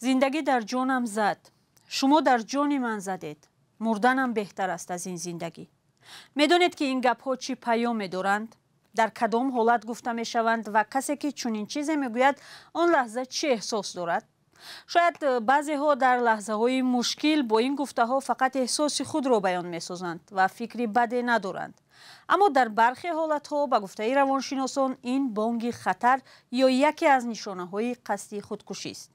زندگی در جانم زد. شما در جان من زدید. مردنم بهتر است از این زندگی. میدونید که این گپ‌ها چی پیام دارند؟ در کدام حالت گفته میشوند و کسی که چنین چیزی میگوید آن لحظه چه احساس دارد؟ شاید بعضی ها در لحظه های مشکل با این گفته ها فقط احساس خود را بیان می‌سازند و فکری بدی ندارند. اما در برخی حالت ها به گفته روانشناسان این بانگ خطر یا یکی از نشانه های قصدی خودکشی است.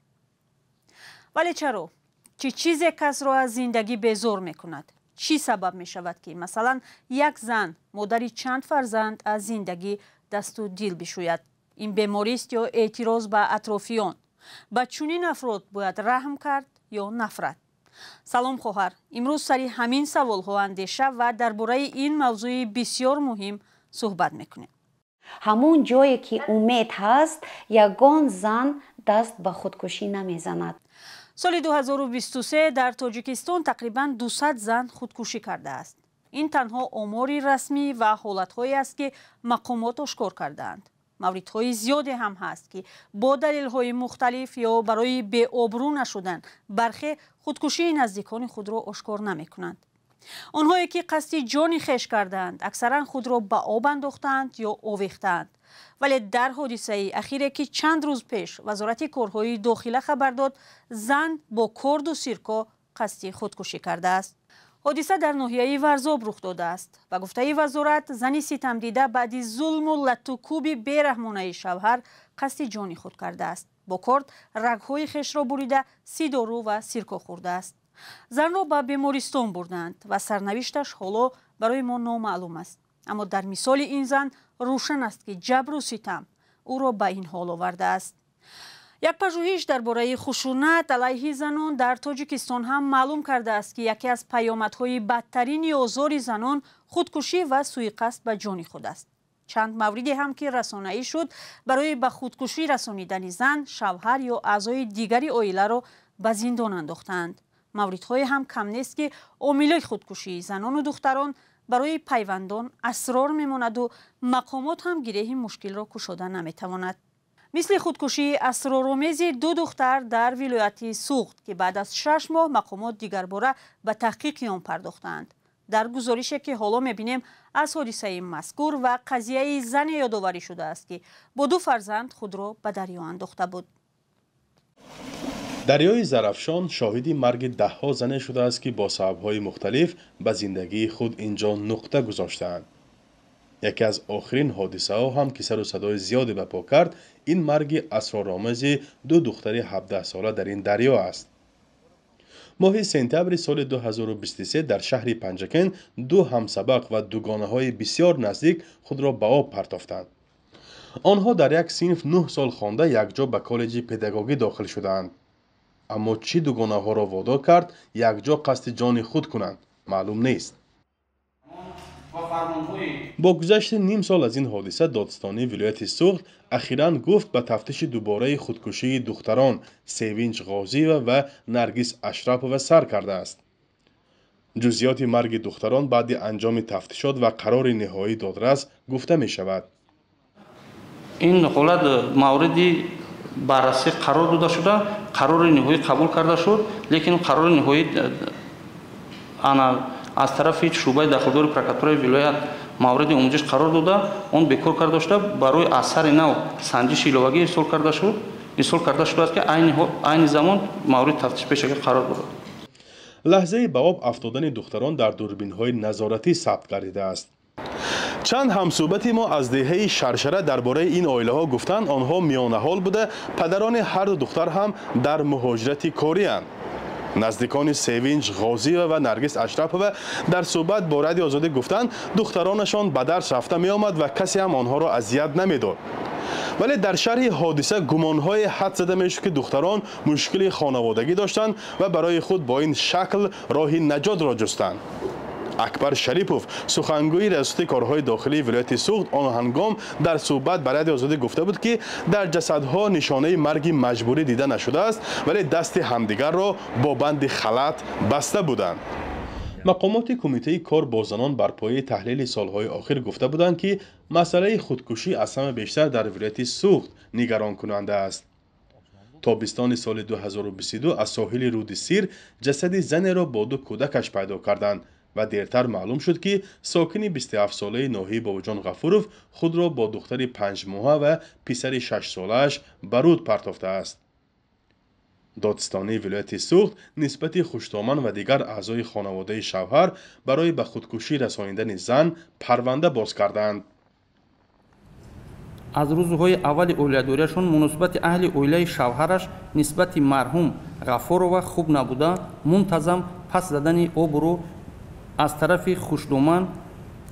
ولی چرا؟ چه چیزی کس را از زندگی بیزار میکند؟ چی سبب می شود که مثلا یک زن مادری چند فرزند از زندگی دست و دل بشوید؟ این بیماری است یا اعتراض به اطرافیان؟ به چنین افراد باید رحم کرد یا نفرت؟ سلام خواهر، امروز سری همین سوال ها اندیشه و درباره این موضوع بسیار مهم صحبت میکنیم. همون جایی که امید هست یگان زن دست به خودکشی نمیزند. سال 2023 در تاجیکستان تقریباً 200 زن خودکشی کرده است. این تنها آماری رسمی و حالت‌هایی است که مقامات اشکار کردند. موردهای زیادی هم هست که با دلیل‌های مختلف یا برای بی‌آبرو نشدن برخی خودکشی نزدیکان خود را اشکار نمی‌کنند. آنهایی که قصد جان خویش کردند اکثرا خود را به آب انداختند یا آویختند. ولی در حادثه اخیری که چند روز پیش وزارت کارهای داخله خبر داد، زن با کرد و سیرکا قصد خودکشی کرده است. حادثه در ناحیه ورزاب رخ داده است و گفته وزارت زنی ستم دیده بعد ظلم و لت و کوب بیرحمانه شوهر قصد جان خود کرده است. با کرد رگ‌های خویش را بریده 30 دارو و سیرکا خورده است. زن را به بیمارستان بردند و سرنوشتش حالا برای ما نامعلوم است. اما در مثال این زن روشن است که جبر و ستم او را به این حال آورده است. یک پژوهش درباره خشونت علیه زنان در تاجیکستان هم معلوم کرده است که یکی از پیامدهای بدترین آزار زنان خودکشی و سوءقصد به جان خود است. چند موردی هم که رسانه‌ای شد برای به خودکشی رسانیدن زن، شوهر یا اعضای دیگری عائله را به زندان انداختند. موردهای هم کم نیست که عاملای خودکشی زنان و دختران برای پیوندان اسرار میماند و مقامات هم گره مشکل را گشوده نمیتواند. مثل خودکشی اسرارآمیز 2 دختر در ولایت سوخت که بعد از 6 ماه مقامات دیگر باره به تحقیق آن پرداختند. در گزارشی که حالا میبینیم از حادثه مذکور و قضیه زن یادآوری شده است که با 2 فرزند خود را به دریا انداخته بود. دریای زرافشان شاهدی مرگ ده‌ها زن شده است که با سبب‌های مختلف به زندگی خود اینجا نقطه گذاشتند. یکی از آخرین حادثه ها هم که سر و صدای زیادی برپا کرد این مرگ اسرارآمیز 2 دختر 17 ساله در این دریا است. ماه سپتامبر سال 2023 در شهر پنجکن 2 همسبق و دوگانه‌های بسیار نزدیک خود را به آب پرتافتند. آنها در یک صنف 9 سال خوانده یکجا به کالج پداگوژی داخل شدند. اما چی دوگانه‌ها را وادار کرد یکجا قصد جان خود کنند معلوم نیست. با گذشت نیم سال از این حادثه دادستانی ولایت سوخت اخیراً گفت به تفتیش دوباره خودکشی دختران سیوینج غازی و نرگس اشرفووا سر کرده است. جزئیات مرگ دختران بعد انجام تفتیشات و قرار نهایی دادرس گفته می شود. این حالت موردی بررسی قرار داده شده، قرار نهایی قبول کرده شد، لیکن قرار نهایی از طرف شعبه داخلدار پرکاتورای ولایت مورد آموزش قرار داده، اون بکار کرده شده، برای اثر نو سنجش ایلوگی ارسال کرده شده است که عین زمان مورد تفتیش پیشگی قرار داده. لحظه به آب افتادن دختران در دوربین‌های نظارتی ثبت گردیده است. چند همصحبت ما از دهه شرشره درباره این عائله ها گفتند آنها میانه حال بوده، پدران هر 2 دختر هم در مهاجرت کاری اند. نزدیکان سیوینج غازی و نرگس اشرفووا در صحبت با رادیو آزادی گفتند دخترانشان به درس رفته می آمد و کسی هم آنها را اذیت نمیداد. ولی در شرح حادثه گمانهای حد زده می شد که دختران مشکل خانوادگی داشتند و برای خود با این شکل راه نجات را جستند. اکبر شریپوف سخنگوی ریاست کارهای داخلی ولایت سوخت آن هنگام در صحبت با رادیو آزادی گفته بود که در جسدها نشانه مرگ مجبوری دیده نشده است ولی دست همدیگر را با بند خلط بسته بودند. مقامات کمیته کار با زنان بر پایه تحلیل سالهای آخر گفته بودند که مسئله خودکشی از همه بیشتر در ولایت سوخت نگران کننده است. тобистони соли 2022 аз соҳили руди Сир ҷасади занеро бо 2 кӯдакаш пайдо карданд ва дертар маълум шуд ки сокини 27-солаи Ноҳӣ Бобуҷон Ғафуров худро бо духтари 5 моҳа ва писари 6 солааш ба руд партофтааст. додистонии вилояти Суғд нисбати Хуштоман ва дигар аъзои хонаводаи шавҳар барои ба худкушӣ расониндани зан парванда боз карданд. аз рӯзҳои аввали оиладорияшон муносибати аҳли оилаи шавҳараш нисбати марҳум Ғафурова хуб набуда, мунтазам пас задани обрӯ аз тарафи Хуштоман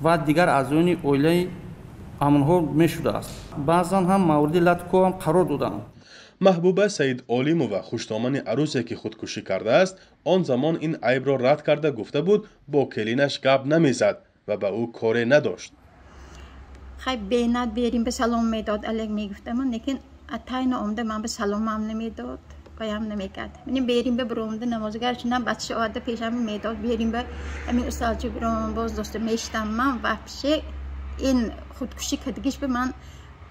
ва дигар аъзоёни оилаи амонҳо мешудааст. баъзан ҳам мавриди латфҳоам қарор доданд. маҳбуба Саид Олимова хуштомани арӯзе ки худкушӣ кардааст, он замон ин айбро рад карда гуфта буд бо келинаш гап намезад ва ба ӯ коре надошт. خیلی بینات بیریم به سلام میداد الگ میگفتم لیکن اتاین اومده من به سلام هم نمیداد قایم نمیکرد منیم بیریم به برومده نمازگرش نه بچه آده پیشم میداد بیریم به همین استاد برام باز دوست میشتم من وحشه این خودکشی کردگیش به من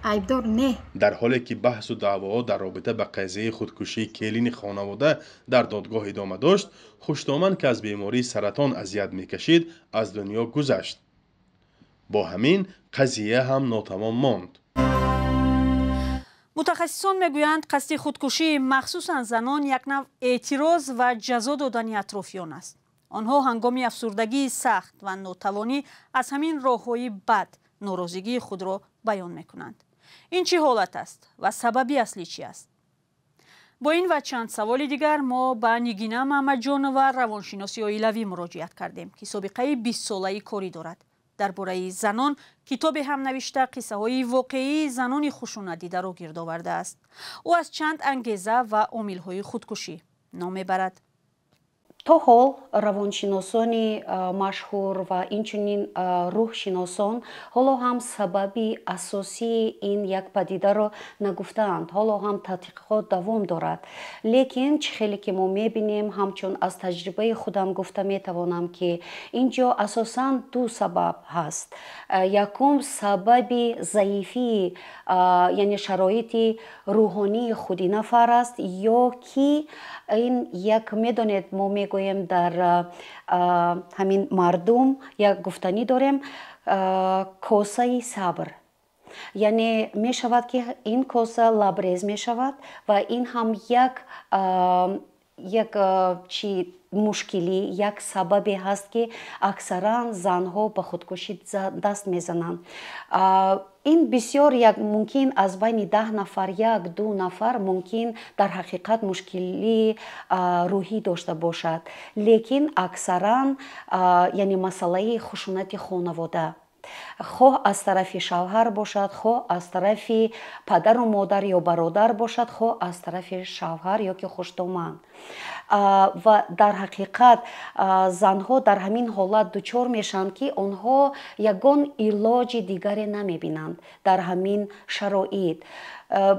عیبدار نه. در حالی که بحث و دعوا در رابطه با قضیه خودکشی کلین خانواده در دادگاه ادامه داشت، خوشتامن که از بیماری سرطان اذیت میکشید از دنیا گذشت. با همین قضیه هم ناتمام ماند. متخصصان میگویند قصد خودکشی مخصوصا زنان یک نوع اعتراض و جزا دادن اطرافیان است. آنها هنگام افسردگی سخت و ناتوانی از همین راههای بد ناراضگی خود را بیان میکنند. این چه حالت است و سببی اصلی چی است؟ با این و چند سوال دیگر ما به نگینا محمدجان و روانشناسی اویلوی مراجعت کردیم که سابقه 20 ساله‌ای کاری دارد. درباره زنان کتابی هم نوشته قصه های واقعی زنان خشونت‌دیده را گرد آورده است. او از چند انگیزه و عامل های خودکشی نام میبرد. تو حال روانشناسانی مشهور و اینچنین روحشناسان حالا هم سببی اساسی این یک پدیده را نگفتند. حالا هم تحقیقات دوام دارد. لیکن خیلی که ما میبینیم همچون از تجربه خودم گفته میتوانم که اینجا اساساً دو سبب هست. یکم سببی ضعیفی یعنی شرایط روحانی خودی نفر است یا که این یک میدونید ما میگوییم در همین مردم یک گفتنی داریم کوسه صبر، یعنی می شود که این کوسه لبریز می شود و این هم یک چی مشکلی یک سببی هست که اکثرا زنها به خودکشی دست میزنند. این بسیار یک ممکن از بین 10 نفر 1-2 نفر ممکن در حقیقت مشکلی روحی داشته باشد، لیکن اکثرا یعنی مسئله خشونت خانواده خواه از طرف شوهر باشد، خواه از طرف پدر و مادر یا برادر باشد، خواه از طرف شوهر یا که خوشتومن. و در حقیقت زنها در همین حالت دچار میشن که آنها یگان علاج دیگری نمیبینند در همین شرایط.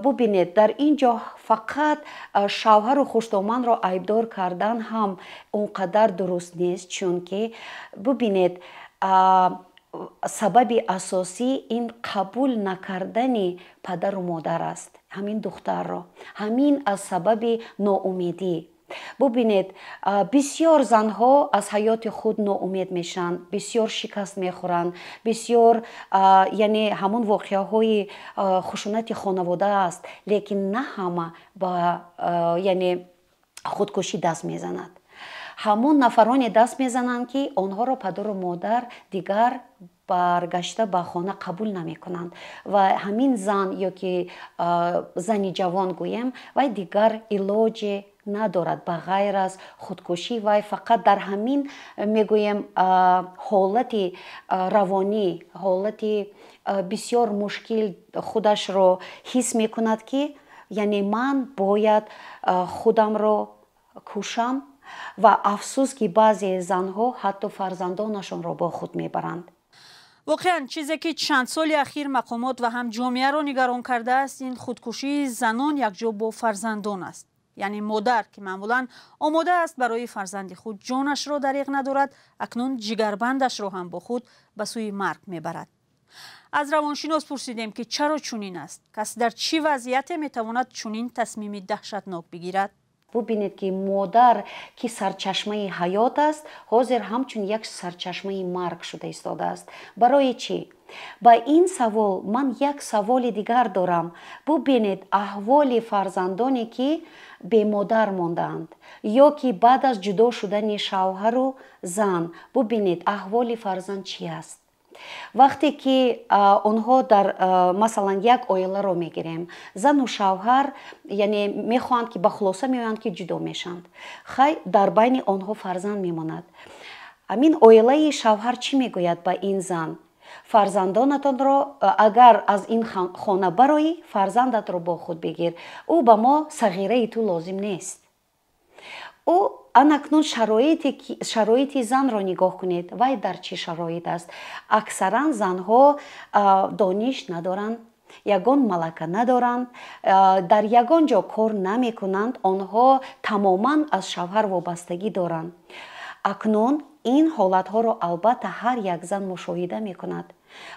ببینید در اینجا فقط شوهر و خوشتومن را عیبدار کردن هم اونقدر درست نیست، چون که ببینید سبب اساسی این قبول نکردن پدر و مادر است، همین دختر را، همین از سبب ناامیدی. ببینید بسیار زنها از حیات خود ناامید میشن، بسیار شکست میخورن، بسیار یعنی همون واقعه های خشونت خانواده است، لیکن نه همه با یعنی خودکشی دست میزند. همون نفرانی دست میزنند که آنها را پدر و مادر دیگر برگشته به خانه قبول نمی کنند و همین زن یا که زنی جوان گویم و دیگر علاج ندارد به غیر از خودکشی و فقط در همین میگویم حالت روانی، حالت بسیار مشکل خودش را حس میکند که یعنی من باید خودم را کشم و افسوس که بعضی زنها حتی فرزندانشان را با خود میبرند. واقعا چیزی که چند سال اخیر مقامات و هم جامعه را نگران کرده است این خودکشی زنان یکجا با فرزندان است. یعنی مادر که معمولا آماده است برای فرزند خود جانش را دریغ ندارد، اکنون جگربندش را هم با خود به سوی مرگ میبرد. از روانشناس پرسیدیم که چرا چنین است؟ کسی در چه وضعیتی میتواند چنین تصمیم دهشتناک بگیرد؟ ببینید که مادر که سرچشمه حیات است حاضر همچون یک سرچشمه مرگ شده ایستاده است. برای چی؟ با این سوال من یک سوال دیگر دارم. ببینید احوال فرزندانی که به مادر ماندند یا که بعد از جدا شدن شوهر و زن، ببینید احوال فرزند چی است. وقتی که آنها در مثلا یک عائله رو میگیریم، زن و شوهر یعنی میخواهند که به خلاصه میگویند که جدا میشند، خیر در بین آنها فرزند میماند. همین عائله شوهر چی میگوید به این زن؟ فرزندانتان را اگر از این خانه برایی فرزندت را با خود بگیر، او به ما صغیره تو لازم نیست. او انکنون شرایط زن را نگاه کنید، وای در چه شرایط است. اکثرا زنها دانش ندارند، یگان ملکه ندارند، در یگان جا کار نمی کنند، آنها تماما از شوهر وابستگی دارند. اکنون این حالت ها را البته هر یک زن مشاهده می کند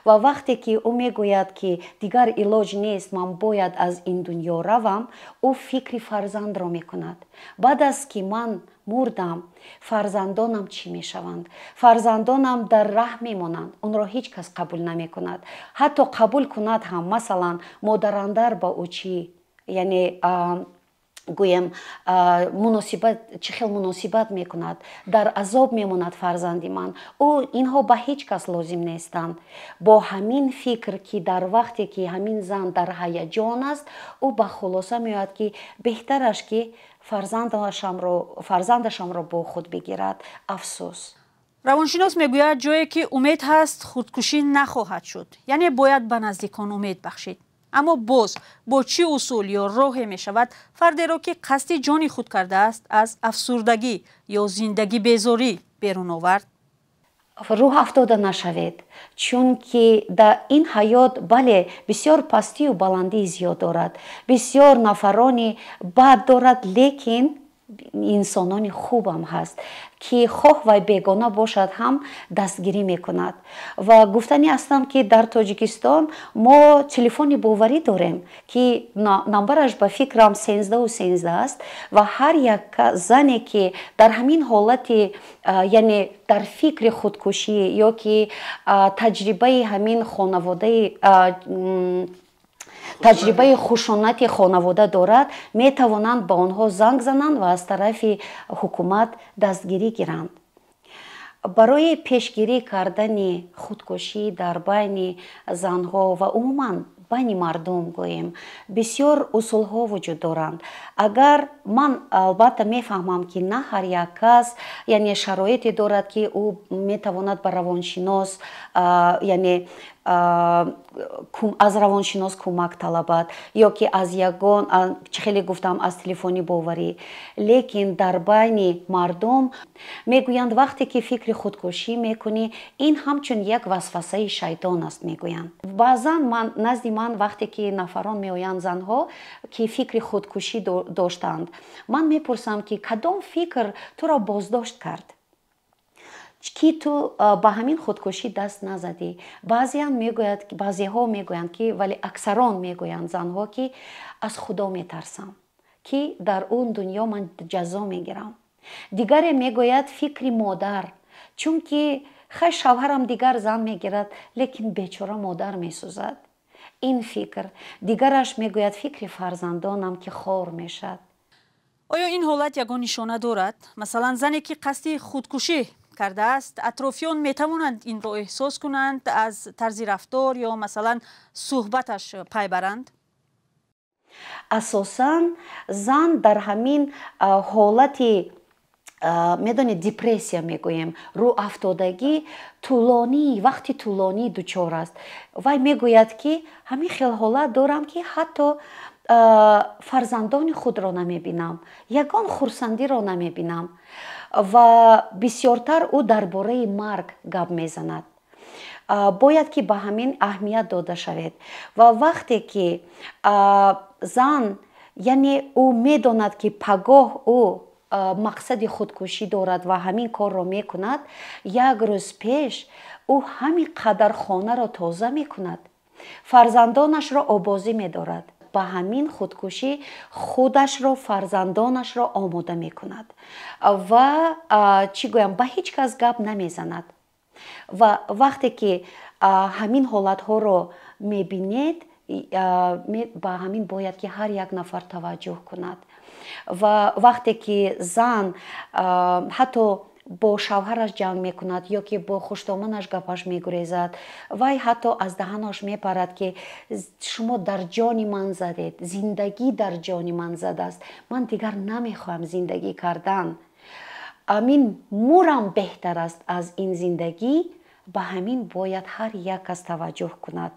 و وقتی که او می گوید که دیگر علاج نیست، من باید از این دنیا روم، او فکر فرزند را می کند. بعد از که من مردم فرزندانم چی می شوند؟ فرزندانم در ره می مانند، اون را هیچ کس قبول نمی کند. حتی قبول کند هم مثلا مادراندر با او چی یعنی گویم مناسبت چه خیلی مناسبت میکند، در عذاب میماند فرزندی من. او اینها به هیچ کس لازم نیستند. با همین فکر که در وقتی که همین زن در هیجان است، او به خلاصه میاد که بهترش که فرزندشم را با خود بگیرد. افسوس. روانشناس میگوید جایی که امید هست خودکشی نخواهد شد، یعنی باید به نزدیکان امید بخشید. اما باز با چه اصول یا راهی می شود فردی را که قصد جان خود کرده است از افسردگی یا زندگی بیزاری بیرون آورد؟ روح افتاده نشوید، چون که در این حیات بله بسیار پستی و بلندی زیاد دارد، بسیار نفرانی بد دارد، لیکن انسانان خوب هم هست که خواه و بیگانه باشد هم دستگیری میکند. و گفتنی هستم که در تاجیکستان ما تلفن باوری داریم که نمبرش به فکرم 1313 است و هر یک زنی که در همین حالت یعنی در فکر خودکشی یا که تجربه همین خانواده تجربه خشونت خانواده دارد، می توانند با آنها زنگ زنند و از طرف حکومت دستگیری گیرند. برای پیشگیری کردن خودکشی در بین زنها و عموما بین مردم گوییم بسیار اصول ها وجود دارند. اگر من البته میفهمم که نه هر یک کس یعنی شرایطی دارد که او میتواند به روانشناس یعنی از روانشناس کمک طلبد یا که از یگان خیلی گفتم از تلفنی باوری، لیکن در بین مردم میگویند وقتی که فکر خودکشی میکنی این همچون یک وسوسه شیطان است میگویند. بعضا من نزد من وقتی که نفران میآیند زنها که فکر خودکشی داشتند، من میپرسم که کدام فکر تو را بازداشت کرد که تو با همین خودکشی دست نزدی؟ بعضی ها میگویند که ولی اکثران میگویند زنها که از خدا میترسم که در اون دنیا من جزا میگیرم. دیگری میگوید فکر مادر، چون که خیلی شوهرم دیگر زن میگیرد لیکن بیچاره مادر میسوزد. این فکر. دیگرش میگوید فکر فرزندانم که خار میشد. آیا این حالت یگان نشانه دارد؟ مثلا زنی که قصد خودکشی کرده است، اطرافیان میتوانند این را احساس کنند، از طرز رفتار یا مثلا صحبتش پی برند؟ اساساً زن در همین حالتی میدونید دپرسیا میگوییم، رو افتادگی طولانی وقتی طولانی دچار است. وای میگوید که همین خیلی حالت دارم که حتی فرزندان خود را نمیبینم، یگان خرسندی را نمیبینم و بسیارتر او درباره مرگ گپ میزند. باید که به همین اهمیت داده شود و وقتی که زن یعنی او میداند که پگاه او мақсади худкушӣ дорад ва ҳамин корро мекунад, як рӯз пеш ӯ ҳамин қадар хонаро тоза мекунад, фарзандонашро обозӣ медорад, ба ҳамин худкушӣ худашро, фарзандонашро омода мекунад ва чӣ гӯям, ба ҳеҷ кас гап намезанад. ва вақте ки ҳамин ҳолатҳоро мебинед, ба ҳамин бояд ки ҳар як нафар таваҷҷӯҳ кунад. ва вақте ки зан ҳатто бо шавҳараш ҷанг мекунад ё ки бо хуштоманаш гапаш мегурезад, вай ҳатто аз даҳанаш мепарад ки шумо дар ҷони ман задед, зиндагӣ дар ҷони ман задааст, ман дигар намехоҳам зиндагӣ кардан, амин мурам беҳтар аст аз ин зиндагӣ, ба ҳамин бояд ҳар як кас таваҷҷӯҳ кунад.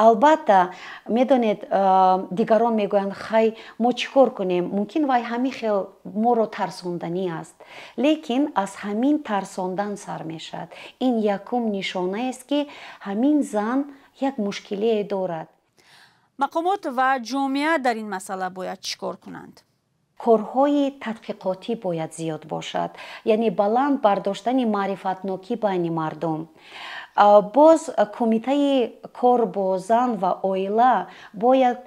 Албатта медонед, дигарон мегӯянд хай мо чӣ кор кунем, мумкин вай ҳамин хел моро тарсонданӣ аст, лекин аз ҳамин тарсондан сар мешавад. Ин якум нишонаест ки ҳамин зан як мушкилие дорад. мақомот ва ҷомеа дар ин масъала бояд чӣ кор кунанд? корҳои тадқиқотӣ бояд зиёд бошад, яъне баланд бардоштани маърифатнокӣ байни мардум. боз кумитаи кор бо зан ва оила бояд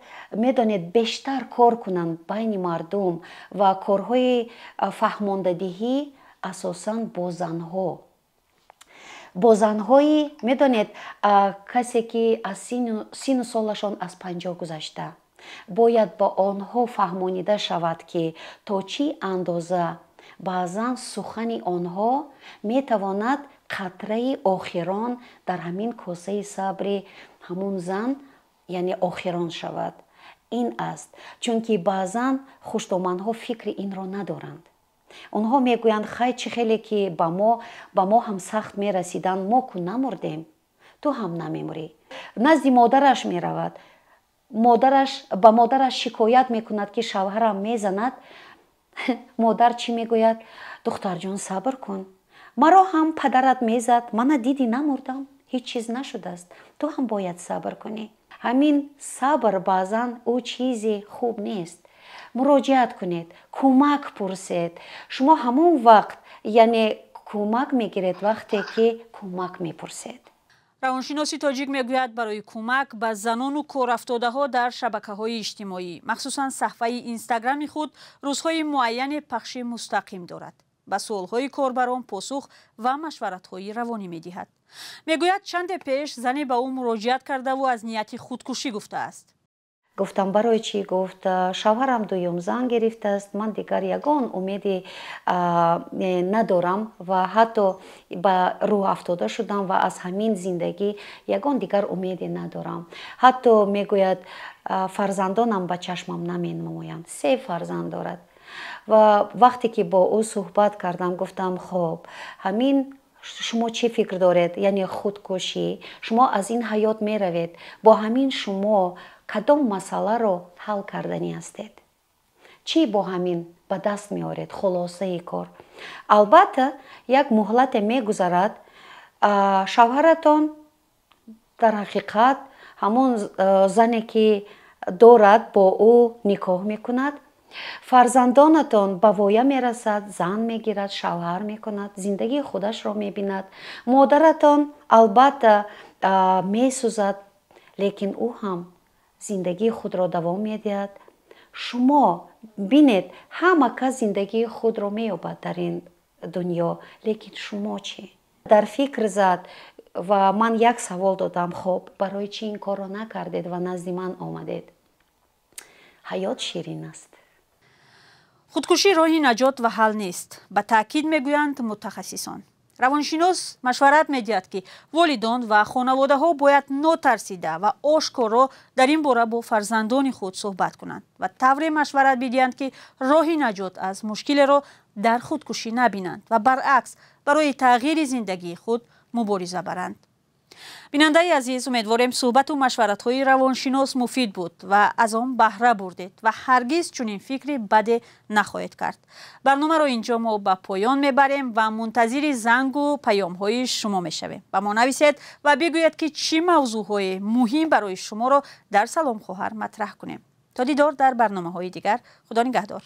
медонед бештар кор кунанд байни мардум ва корҳои фаҳмондадиҳӣ асосан бо занҳо. бо занҳои медонед касе ки аз сину солашон аз 50 гузашта, бояд ба онҳо фаҳмонида шавад ки то чӣ андоза баъзан сухани онҳо метавонад қатраи охирон дар ҳамин косаи сабри ҳамун зан, яъне охирон шавад. Ин аст, чунки баъзан хуштоманҳо фикри инро надоранд. онҳо мегӯянд хай чӣ хеле ки ба мо ҳам сахт мерасиданд, мо ку намурдем, ту ҳам намемурӣ. назди модараш меравад, ба модараш шикоят мекунад ки шавҳарам мезанад. модар чӣ мегӯяд? духтарҷон сабр кун, маро ҳам падарат мезад, мана дидӣ намурдам, ҳеҷ чиз нашудааст, ту ҳам бояд сабр кунӣ. ҳамин сабр баъзан ӯ чизи хуб нест. муроҷиат кунед, кӯмак пурсед. шумо ҳамон вақт яъне кӯмак мегиред вақте ки кӯмак мепурсед. равоншиноси тоҷик мегӯяд барои кӯмак ба занону корафтодаҳо дар шабакаҳои иҷтимоӣ, махсусан саҳфаи инстаграми худ рӯзҳои муайяне пахши мустақим дорад. ба суолҳои корбарон посух ва машваратҳои равонӣ медиҳад. мегӯяд чанде пеш зане ба ӯ муроҷиат кардаву аз нияти худкушӣ гуфтааст. гуфтам барои чӣ? гуфт шавҳарам дуюм зан гирифтааст, ман дигар ягон умеди надорам ва ҳатто ба рӯҳ афтода шудам ва аз ҳамин зиндагӣ ягон дигар умеде надорам. ҳатто мегӯяд фарзандонам ба чашмам наменамоянд. 3 фарзанд дорад. ва вақте ки бо ӯ суҳбат кардам, гуфтам хоб, ҳамин шумо чӣ фикр доред, яъне худкушӣ, шумо аз ин ҳаёт меравед, бо ҳамин шумо кадом масъаларо ҳал карданӣ ҳастед? чӣ бо ҳамин ба даст меоред? хулосаи кор. албатта як муҳлате мегузарад, шавҳаратон дар ҳақиқат ҳамон зане ки дорад бо ӯ никоҳ мекунад, фарзандонатон ба воя мерасад, зан мегирад, шавҳар мекунад, зиндагии худашро мебинад. модаратон албатта месӯзад, лекин ӯ ҳам зиндагии худро давом медиҳад. шумо бинед, ҳама кас зиндагии худро меёбад дар ин дунё, лекин шумо чӣ? дар фикр зад ва ман як савол додам, хоб, барои чӣ ин корро накардед ва назди ман омадед? ҳаёт ширин аст. худкушӣ роҳи наҷот ва ҳал нест, ба таъкид мегӯянд мутахассисон. равоншинос машварат медиҳад ки волидон ва хонаводаҳо бояд нотарсида ва ошкоро дар ин бора бо фарзандони худ суҳбат кунанд ва тавре машварат бидиҳанд ки роҳи наҷот аз мушкилеро дар худкушӣ набинанд ва баръакс барои тағйири зиндагии худ мубориза баранд. бинандаи азиз, умедворем суҳбату машваратҳои равоншинос муфид буд ва аз он баҳра бурдед ва ҳаргиз чунин фикри баде нахоҳед кард. барномаро инҷо мо ба поён мебарем ва мунтазири зангу паёмҳои шумо мешавем. ба мо нависед ва бигӯед ки чӣ мавзӯъҳои муҳим барои шуморо дар салом хоҳар матраҳ кунем. то дидор дар барномаҳои дигар. худо нигаҳдор.